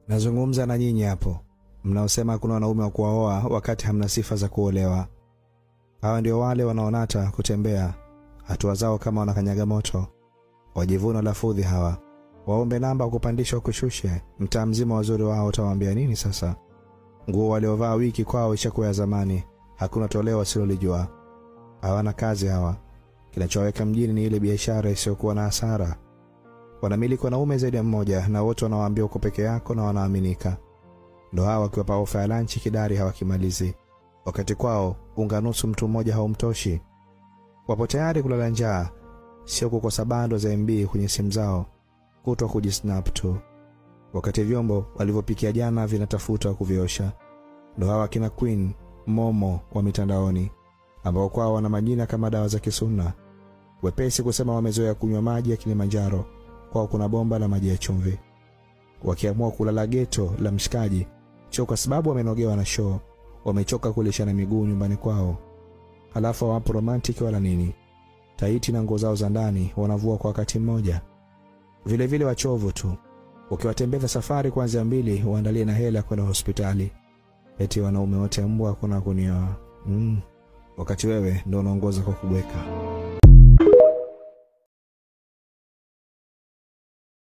Nazungumza na nyinyi hapo mnaosema kuna wanaume wa kuoa wakati hamna sifa za kuolewa. Hawa ndio wale wanaonata kutembea hatua zao kama wanakanyaga moto. Wajivuna lafudhi hawa. Waombe namba kupandishwa kushushe. Mtaa mzima wazuri wao utawaambia nini sasa? Nguo waliovaa wiki kwao ishakuwa ya zamani. Hakuna toleo wasilolijua. Hawana kazi hawa. Kinachoweka mjini ni ile biashara isiyokuwa na hasara. Wanamiliki wanaume zaidi ya mmoja na wote wanawaambia uko peke yako na wanaaminika. Ndo hawa wakiwapa ofa ya lunch kidari hawakimalizi. Wakati kwao unga nusu mtu mmoja haumtoshi. Wapo tayari kulala njaa, sio kukosa bando za MB kwenye simu zao, kutwa kujisnap tu. Wakati vyombo walivyopikia jana vinatafuta kuviosha. Ndo hawa kina Queen, Momo wa mitandaoni, ambao kwao wana majina kama dawa za kisunna. Wepesi kusema wamezoea kunywa maji ya Kilimanjaro, kwao kuna bomba la maji ya chumvi. Wakiamua kulala geto la mshikaji, sio kwa sababu wamenogewa na show, wamechoka kulishana miguu nyumbani kwao. Halafu wapo romantic wala nini. Taiti na nguo zao za ndani wanavua kwa wakati mmoja. Vile vile wachovu tu. Ukiwatembeza safari kuanzia 2 waandalie na hela kwenda hospitali. Eti wanaume wote mbwa kuna kunioa. Wakati wewe ndio unaongoza kwa kubweka.